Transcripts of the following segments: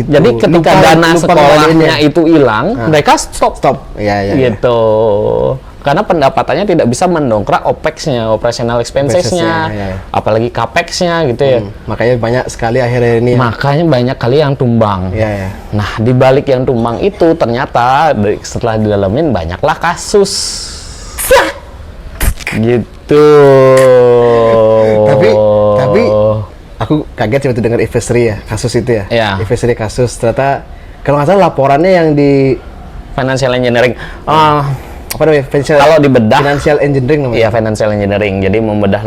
gitu. Jadi ketika dana lupa sekolahnya itu hilang, mereka stop. Iya. Gitu. Karena pendapatannya tidak bisa mendongkrak OPEX-nya, operational expenses-nya, apalagi CAPEX-nya gitu ya. Makanya banyak sekali akhirnya ini. Makanya banyak kali yang tumbang. Iya. Nah, di balik yang tumbang itu ternyata setelah didalamin banyaklah kasus. Gitu. Tapi aku kaget waktu dengar Investory ya, kasus itu ya. Iya. Investory kasus ternyata kalau nggak salah laporannya yang di Financial engineering. apa namanya? Kalau dibedah, financial engineering namanya. iya, financial engineering. Jadi membedah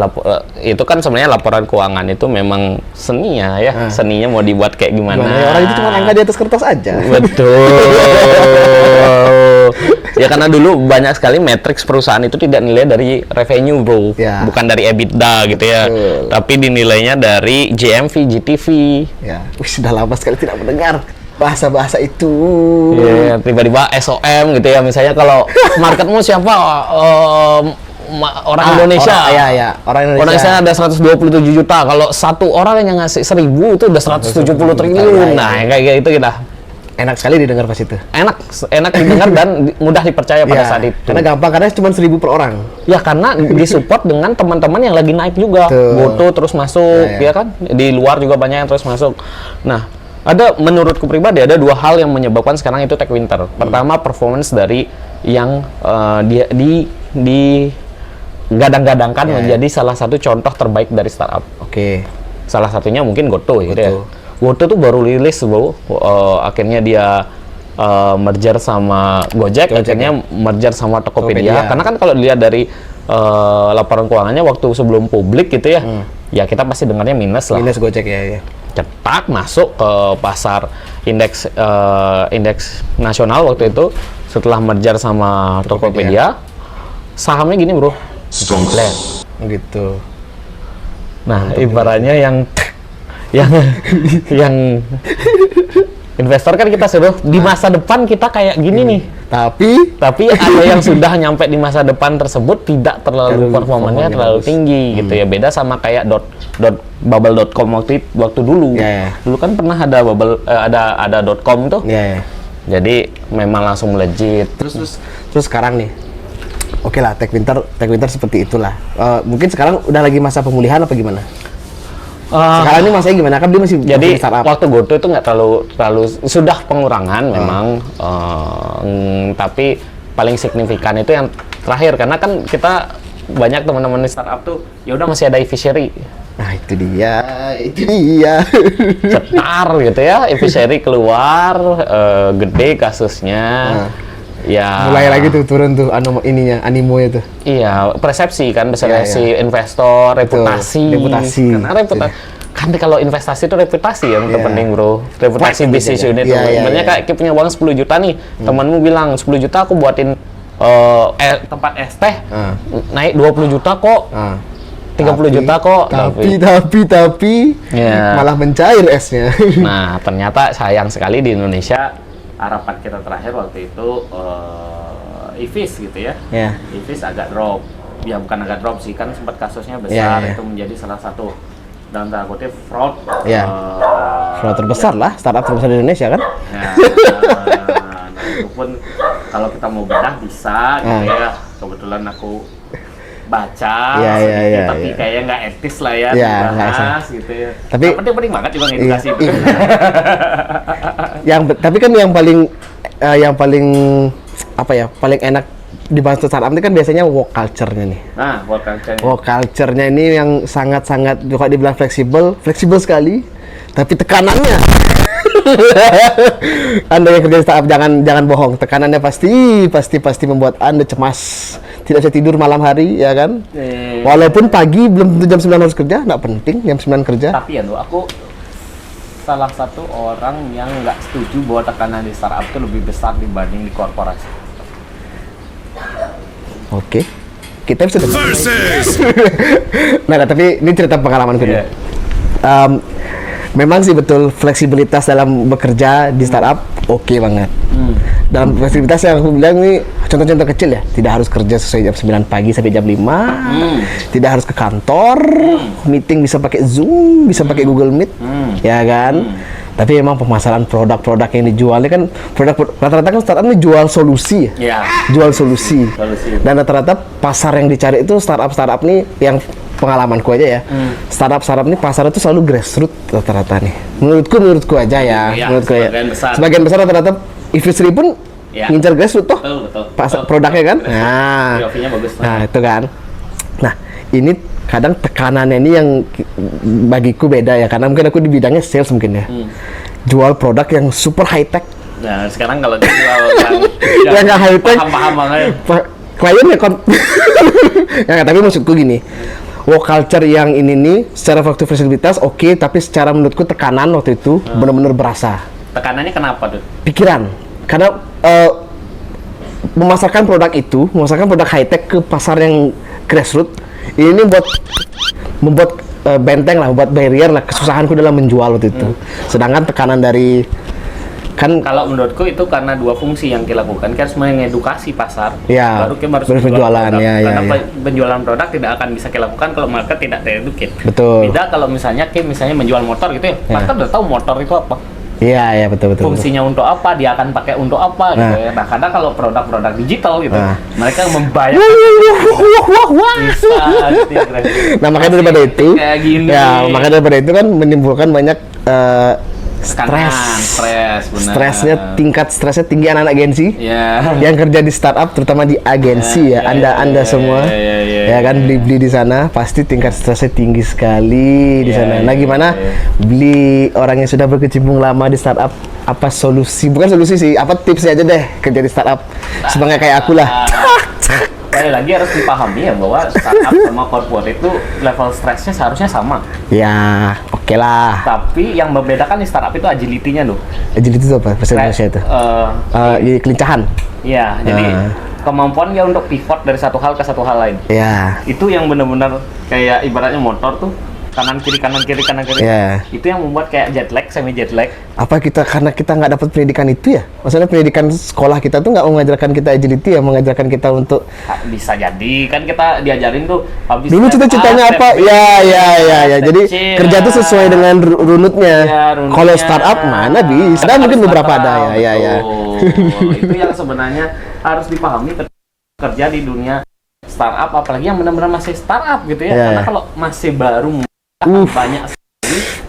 itu kan sebenarnya laporan keuangan itu memang seninya ya. Seninya mau dibuat kayak gimana. Ya, orang itu cuma angka di atas kertas aja. Betul. Ya karena dulu banyak sekali matriks perusahaan itu tidak nilai dari revenue, bro. Ya. Bukan dari EBITDA gitu ya. Betul. Tapi dinilainya dari GMV, GTV. Ya, sudah lama sekali tidak mendengar bahasa-bahasa itu. Iya, tiba-tiba SOM gitu ya. Misalnya kalau marketmu siapa? Orang Indonesia. Orang Indonesia ada 127 juta. Kalau satu orang yang ngasih 1.000 itu udah 170 triliun. Nah, kayak gitu kita. Enak sekali didengar pas itu. Enak didengar dan mudah dipercaya pada saat itu. Karena gampang, karena cuma 1.000 per orang. Ya karena disupport dengan teman-teman yang lagi naik juga. Goto terus masuk, ya kan? Di luar juga banyak yang terus masuk. Nah, menurutku pribadi ada dua hal yang menyebabkan sekarang itu tech winter. Pertama, performance dari yang dia di gadang-gadangkan menjadi salah satu contoh terbaik dari startup. Oke. Salah satunya mungkin Goto gitu ya. Goto tuh baru rilis, bro. Akhirnya dia merger sama Gojek, akhirnya merger sama Tokopedia. Karena kan kalau dilihat dari laporan keuangannya waktu sebelum publik gitu ya, ya kita pasti dengarnya minus lah. Minus Gojek ya. Cetak masuk ke pasar indeks nasional waktu itu setelah merger sama Tokopedia. Sahamnya gini, bro. Jongklet. Gitu. Nah, ibaratnya yang investor kan kita suruh di masa depan kita kayak gini nih. Tapi ada yang sudah nyampe di masa depan tersebut tidak terlalu performanya terlalu tinggi gitu ya. Beda sama kayak bubble.com waktu dulu. Dulu kan pernah ada ada .com tuh. Jadi memang langsung melejit. Terus sekarang nih. Oke lah, tech winter seperti itulah. Mungkin sekarang udah lagi masa pemulihan apa gimana? Sekarang ini masanya gimana? Kan dia masih jadi startup. Waktu Goto itu nggak terlalu sudah pengurangan memang, tapi paling signifikan itu yang terakhir karena kan kita banyak teman-teman di startup tuh ya udah masih ada efficiency. Nah itu dia. Cetar gitu ya, efficiency keluar, gede kasusnya. Ya mulai lagi tuh turun tuh animonya tuh. Iya, persepsi investor, reputasi. Karena kan kalau investasi itu reputasi yang terpenting, bro. Reputasi bisnis unit. Sebenarnya kayak kita punya uang 10 juta nih, temanmu bilang 10 juta aku buatin tempat es teh, naik 20 juta kok. 30 juta kok. Tapi malah mencair esnya. Nah, ternyata sayang sekali di Indonesia harapan kita terakhir waktu itu Ivis gitu ya. Ivis agak drop. Ya bukan agak drop sih, kan sempat kasusnya besar. Itu menjadi salah satu dalam tanda kutip fraud. Fraud terbesar lah, startup terbesar di Indonesia kan. Nah, itu pun kalau kita mau bedah bisa gitu ya. Kebetulan aku baca tapi kayaknya nggak etis lah ya dibahas gitu ya. Tapi penting banget juga edukasi itu. Tapi kan yang paling apa ya, paling enak dibahas startup ini kan biasanya work culture-nya nih. Nah, work culture-nya ini yang sangat-sangat juga dibilang fleksibel sekali, tapi tekanannya Anda yang kerja di startup jangan bohong, tekanannya pasti membuat Anda cemas, tidak bisa tidur malam hari, ya kan? Walaupun pagi belum tentu jam 9 harus kerja, nggak penting jam 9 kerja. Tapi ya aku salah satu orang yang nggak setuju bahwa tekanan di startup itu lebih besar dibanding di korporasi. Oke. Kita bisa Nah, tapi ini cerita pengalaman gue. Memang sih betul fleksibilitas dalam bekerja di startup oke banget. Dalam fleksibilitas yang aku bilang nih contoh-contoh kecil ya, tidak harus kerja sesuai jam 9 pagi sampai jam 5, tidak harus ke kantor, meeting bisa pakai Zoom, bisa pakai Google Meet, ya kan? Tapi emang pemasaran produk-produk yang dijual ini kan rata-rata kan startup ini jual solusi ya. Jual solusi. Dan rata-rata pasar yang dicari itu startup nih yang pengalamanku aja ya. Startup ini pasar itu selalu grassroots rata-rata nih. Menurutku aja ya. Menurutku ya. Sebagian besar rata-rata industri pun ngincar grassroots toh. Betul. Produknya kan. Nah, bagus. Nah, itu kan. Nah, ini kadang tekanannya ini yang bagiku beda ya, karena mungkin aku di bidangnya sales mungkin ya. Jual produk yang super high tech. Nah, sekarang kalau jual yang nggak high tech, paham banget. Kliennya ya, tapi maksudku gini, work culture yang ini nih secara fleksibilitas oke, tapi secara menurutku tekanan waktu itu benar-benar berasa. Tekanannya kenapa tuh? Pikiran, karena memasarkan produk high tech ke pasar yang grassroots ini membuat benteng lah, membuat barrier lah, kesusahanku dalam menjual waktu itu. Sedangkan tekanan dari kan kalau menurutku itu karena dua fungsi yang dilakukan, kan harus mengedukasi pasar, ya, baru kita harus penjualan produk. Ya, karena ya. penjualan produk tidak akan bisa dilakukan kalau market tidak tereduket. Betul. Beda kalau misalnya menjual motor gitu ya, market udah tahu motor itu apa. Iya, betul. Fungsinya untuk apa, dia akan pakai untuk apa gitu ya. Nah, kadang kalau produk-produk digital gitu, mereka membayar bisa gitu ya, nah, makanya daripada itu, kayak gini. Ya, makanya daripada itu kan menimbulkan banyak benar. Stresnya tinggi anak-anak agensi Yeah. yang kerja di startup, terutama di agensi Anda semua ya kan beli di sana pasti tingkat stresnya tinggi sekali di sana. Nah, gimana beli orang yang sudah berkecimpung lama di startup, apa bukan solusi sih, apa tipsnya aja deh kerja di startup sebagai kayak aku lah. Sekali lagi harus dipahami ya bahwa startup sama corporate itu level stresnya seharusnya sama. Ya, oke lah. Tapi yang membedakan di startup itu agility-nya loh. Agility itu apa? Bahasa Indonesia itu? Kelincahan. Iya, jadi kemampuan dia untuk pivot dari satu hal ke satu hal lain. Iya. Itu yang benar-benar kayak ibaratnya motor tuh kanan kiri. Yeah. Itu yang membuat kayak semi jet lag. Apa karena kita nggak dapat pendidikan itu ya? Maksudnya pendidikan sekolah kita tuh nggak mengajarkan kita agility ya, mengajarkan kita untuk bisa jadi kan kita diajarin tuh habis dulu cita-citanya apa? Ya. Jadi kerja tuh sesuai dengan runutnya. Kalau startup mana bisa? Dan mungkin beberapa ada ya. Itu yang sebenarnya harus dipahami kerja di dunia startup, apalagi yang benar-benar masih startup gitu ya. Karena kalau masih baru banyak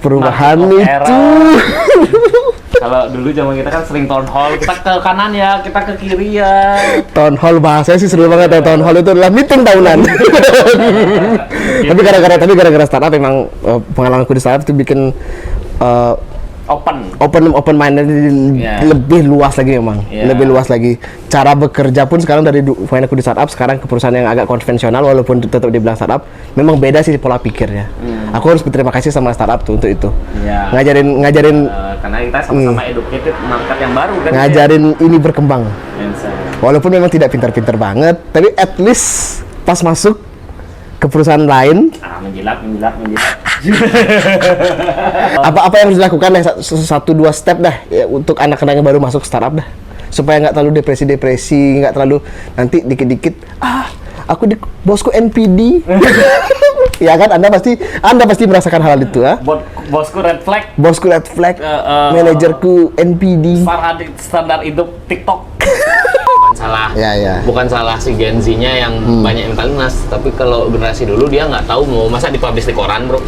perubahan itu. Kalau dulu zaman kita kan sering town hall, kita ke kanan ya, kita ke kiri ya. Town hall bahasanya sih seru banget ya. Town hall itu adalah meeting tahunan. Tapi gara-gara startup memang pengalamanku di startup itu bikin open minded lebih luas lagi memang. Lebih luas lagi. Cara bekerja pun sekarang dari aku di startup sekarang ke perusahaan yang agak konvensional walaupun tetap dibilang startup, memang beda sih pola pikirnya. Aku harus berterima kasih sama startup tuh untuk itu. Ngajarin karena kita sama-sama educated market yang baru kan. Ngajarin ini berkembang. Walaupun memang tidak pintar-pintar banget, tapi at least pas masuk ke perusahaan lain menjilat apa yang harus dilakukan deh, 1-2 step dah ya, untuk anak-anak yang baru masuk startup dah, supaya nggak terlalu depresi, nggak terlalu nanti dikit-dikit aku bosku NPD. Ya kan, Anda pasti merasakan hal itu bosku red flag, manajerku NPD, standar hidup TikTok. Bukan salah si Gen Z-nya yang banyak yang paling nas, tapi kalau generasi dulu dia nggak tahu mau masa dipublish di koran, bro.